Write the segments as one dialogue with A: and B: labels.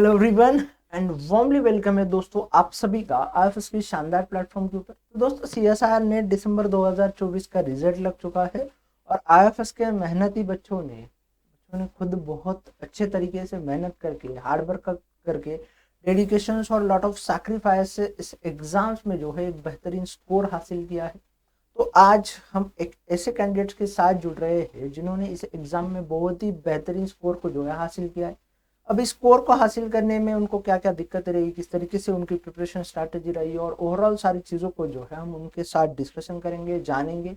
A: Hello everyone and warmly welcome है दोस्तों आप सभी का आईएफएस की शानदार प्लेटफॉर्म के ऊपर। तो दोस्तों सीएसआर नेट दिसंबर 2024 का रिजल्ट लग चुका है और आईएफएस के मेहनती बच्चों ने खुद बहुत अच्छे तरीके से मेहनत करके हार्ड वर्क करके डेडिकेशन और लॉट ऑफ सैक्रिफाइस से इस एग्जाम्स में जो है एक बेहतरीन स्कोर हासिल किया है। तो आज हम एक ऐसे कैंडिडेट्स के साथ जुड़ रहे हैं जिन्होंने इस एग्जाम में बहुत ही बेहतरीन स्कोर को जो है हासिल किया है। अब इस स्कोर को हासिल करने में उनको क्या क्या दिक्कतें रही, किस तरीके से उनकी प्रिपरेशन स्ट्रैटेजी रही और ओवरऑल सारी चीज़ों को जो है हम उनके साथ डिस्कशन करेंगे, जानेंगे।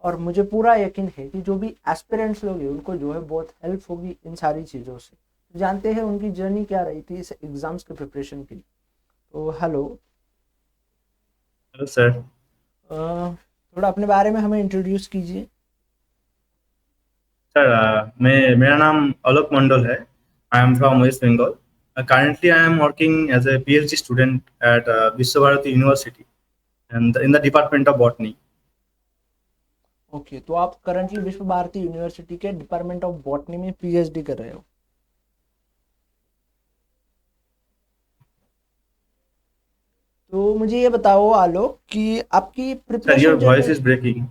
A: और मुझे पूरा यकीन है कि जो भी एस्पिरेंट्स लोग हैं उनको जो है बहुत हेल्प होगी इन सारी चीज़ों से। तो जानते हैं उनकी जर्नी क्या रही थी इस एग्ज़ाम्स के प्रिपरेशन की। तो हेलो,
B: हेलो सर।
A: थोड़ा अपने बारे में हमें इंट्रोड्यूस कीजिए।
B: सर मेरा नाम आलोक मंडल है। I am from West Bengal. Currently I am working as a PhD student at Vishwabharati University and in the Department of Botany.
A: Okay, तो आप करंटली विश्व भारती यूनिवर्सिटी के डिपार्टमेंट ऑफ बॉटनी में पीएचडी कर रहे हो। तो मुझे ये बताओ आलोक कि
B: Sir, your voice is breaking.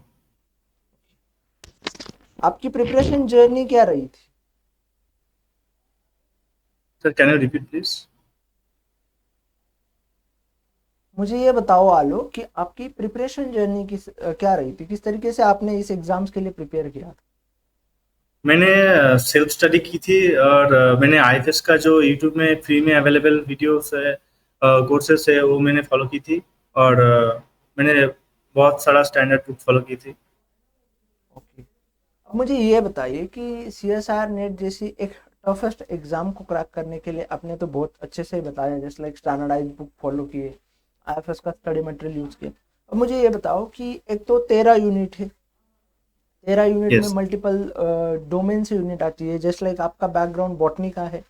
A: आपकी प्रिपरेशन जर्नी क्या रही थी।
B: Sir, can you repeat please?
A: मुझे ये बताओ आलोक कि आपकी प्रिपरेशन जर्नी क्या रही थी, किस तरीके से आपने इस एग्जाम्स के लिए प्रिपेयर किया था।
B: मैंने सेल्फ स्टडी की थी और मैंने आईएफएस का जो यूट्यूब में फ्री में अवेलेबल वीडियोस है, कोर्सेस है, वो मैंने फॉलो की थी। और मैंने बहुत सारा स्टैंडर्ड बुक फॉलो की थी।
A: ओके, अब मुझे ये बताइए कि सीएसआर नेट जैसी एक टफेस्ट एग्जाम को क्रैक करने के लिए आपने तो बहुत अच्छे से बताया, जैसे लाइक स्टैंडर्डाइज बुक फॉलो किए, आईएफएस का स्टडी मटेरियल यूज किया। अब मुझे ये बताओ कि एक तो 13 यूनिट है, 13 यूनिट में
B: यस।
A: मल्टीपल डोमेन से यूनिट आती है, जस्ट लाइक आपका बैकग्राउंड बॉटनी का है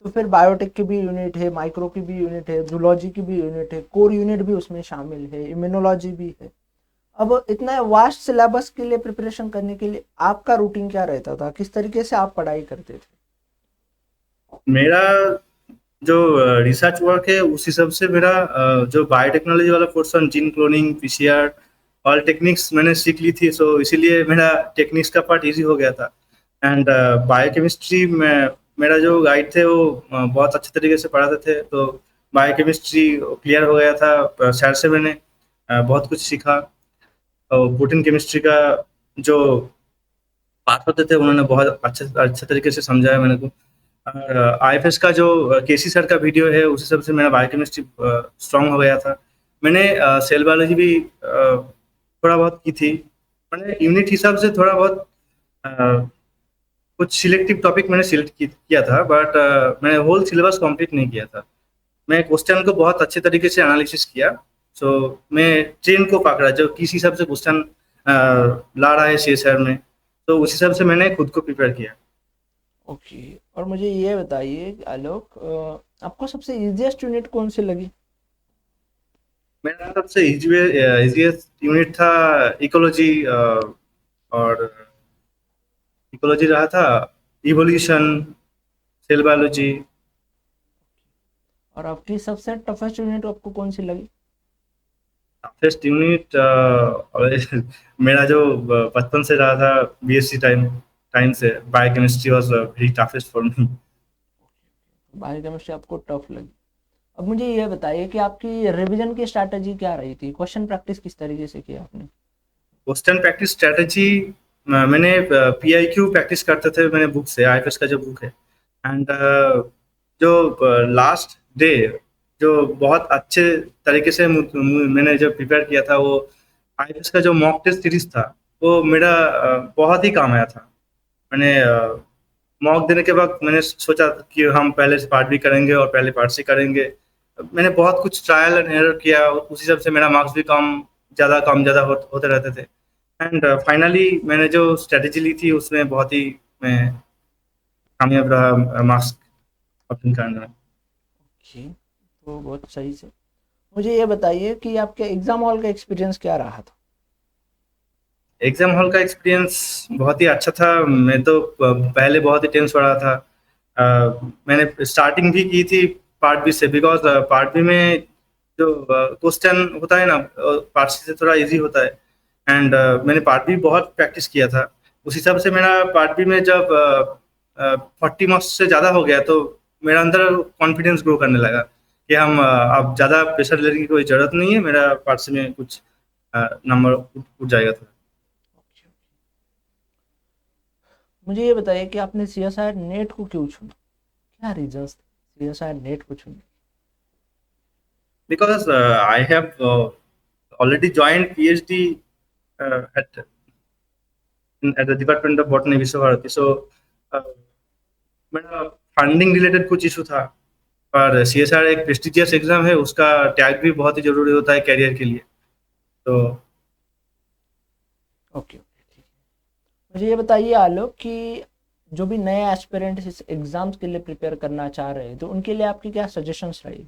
A: तो फिर बायोटेक की भी यूनिट है, माइक्रो की भी यूनिट है, जूलॉजी की भी यूनिट है, कोर यूनिट भी उसमें शामिल है, इम्यूनोलॉजी भी है। अब इतना वास्ट सिलेबस के लिए प्रिपरेशन करने के लिए आपका रूटीन क्या रहता था, किस तरीके से आप पढ़ाई करते थे।
B: मेरा जो रिसर्च वर्क है उस हिसाब से मेरा जो बायोटेक्नोलॉजी वाला पोर्शन, जीन क्लोनिंग, पीसीआर और टेक्निक्स मैंने सीख ली थी, सो इसीलिए मेरा टेक्निक्स का पार्ट इजी हो गया था। एंड बायोकेमिस्ट्री में मेरा जो गाइड थे वो बहुत अच्छे तरीके से पढ़ाते थे, तो बायोकेमिस्ट्री क्लियर हो गया था। सर से मैंने बहुत कुछ सीखा। और प्रोटीन केमिस्ट्री का जो पार्ट होते थे उन्होंने बहुत अच्छे अच्छे तरीके से समझाया मेरे को। और आईएफएस का जो केसी सर का वीडियो है उस हिसाब से मेरा बायोकेमिस्ट्री स्ट्रांग हो गया था। मैंने सेल बायोलॉजी भी थोड़ा बहुत की थी। मैंने यूनिट हिसाब से थोड़ा बहुत अ, कुछ सिलेक्टिव टॉपिक मैंने सिलेक्ट किया था, बट मैंने होल सिलेबस कंप्लीट नहीं किया था। मैं क्वेश्चन को बहुत अच्छे तरीके से एनालिसिस किया। सो मैं ट्रेन को पकड़ा जो किस हिसाब से क्वेश्चन ला रहा है सी सर में, तो उस हिसाब से मैंने खुद को प्रिपेयर किया।
A: ओके, और मुझे ये बताइए आलोक, आपको सबसे इजीएस्ट यूनिट कौन सी लगी।
B: मेरा सबसे इजीएस्ट यूनिट था इकोलॉजी। और इकोलॉजी रहा था, इवोल्यूशन, सेल बायोलॉजी।
A: और आपकी सबसे टफेस्ट यूनिट आपको कौन सी लगी।
B: फर्स्ट यूनिट मेरा जो बचपन से रहा था, बीएससी टाइम टाइम से biochemistry was very toughest for me.
A: Biochemistry आपको टफ लगी। अब मुझे ये बताइए कि आपकी रिवीजन की स्ट्रैटेजी क्या रही थी, क्वेश्चन प्रैक्टिस किस तरीके से किया आपने।
B: क्वेश्चन प्रैक्टिस स्ट्रेटजी मैंने पीआईक्यू प्रैक्टिस करते थे मैंने बुक से, आईएफएस का जो बुक है। एंड जो लास्ट डे जो बहुत अच्छे तरीके से मैंने जो प्रिपेयर किया था, वो आईएफएस का जो मॉक टेस्ट सीरीज था, वो मेरा बहुत ही काम आया था। मैंने मॉक देने के बाद मैंने सोचा कि हम पहले से पार्ट भी करेंगे और पहले पार्ट से करेंगे। मैंने बहुत कुछ ट्रायल एंड एरर किया, उस हिसाब से मेरा मार्क्स भी कम ज़्यादा होते रहते थे। एंड फाइनली मैंने जो स्ट्रेटेजी ली थी उसमें बहुत ही मैं कामयाब रहा मार्क्स अपने करने में।
A: ओके, तो बहुत सही से मुझे ये बताइए कि आपके एग्जाम हॉल का एक्सपीरियंस क्या रहा था।
B: एग्जाम हॉल का एक्सपीरियंस बहुत ही अच्छा था। मैं तो पहले बहुत ही टेंस हो रहा था। मैंने स्टार्टिंग भी की थी पार्ट बी से, बिकॉज पार्ट बी में जो क्वेश्चन होता है ना, पार्ट सी से थोड़ा इजी होता है। एंड मैंने पार्ट बी बहुत प्रैक्टिस किया था। उस हिसाब से मेरा पार्ट बी में जब 40 मार्क्स से ज़्यादा हो गया, तो मेरा अंदर कॉन्फिडेंस ग्रो करने लगा कि हम अब ज़्यादा प्रेशर लेने की कोई ज़रूरत नहीं है, मेरा पार्ट सी में कुछ नंबर उठ जाएगा थोड़ा।
A: मुझे ये बताइए कि आपने CSIR नेट को क्यों चुना, क्या रीजंस थे CSIR नेट को चुनने?
B: Because I have already joined PhD at the Department of Botany, Vishwa Bharati. So uh, मेरा फंडिंग रिलेटेड कुछ इशू था, पर CSR एक प्रेस्टिजियस एग्जाम है, उसका टैग भी बहुत ही जरूरी होता है कैरियर के लिए। तो
A: ओके, ठीक है। मुझे ये बताइए आलोक कि जो भी नए एस्पिरेंट्स इस एग्जाम्स के लिए प्रिपेयर करना चाह रहे हैं, तो उनके लिए आपकी क्या सजेशंस रहेगी?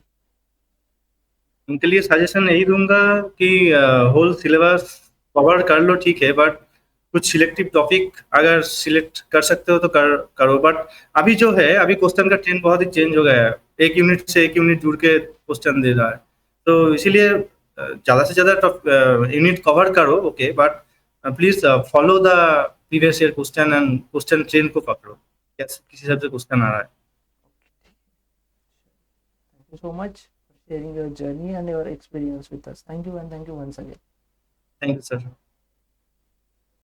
B: उनके लिए सजेशन यही दूंगा कि होल सिलेबस कवर कर लो, ठीक है, बट कुछ सिलेक्टिव टॉपिक अगर सिलेक्ट कर सकते हो तो करो। बट अभी जो है, अभी क्वेश्चन का ट्रेंड बहुत ही चेंज हो गया है, एक यूनिट से एक यूनिट जुड़ के क्वेश्चन दे रहा है। तो इसीलिए ज़्यादा से ज़्यादा यूनिट कवर करो, okay, but please follow the previous year question and question trend को पकड़ो, कैसे किस हिसाब से क्वेश्चन आ रहा है।
A: Thank you so much for sharing your journey and your experience with us. Thank you and thank you once again.
B: Thank you sir.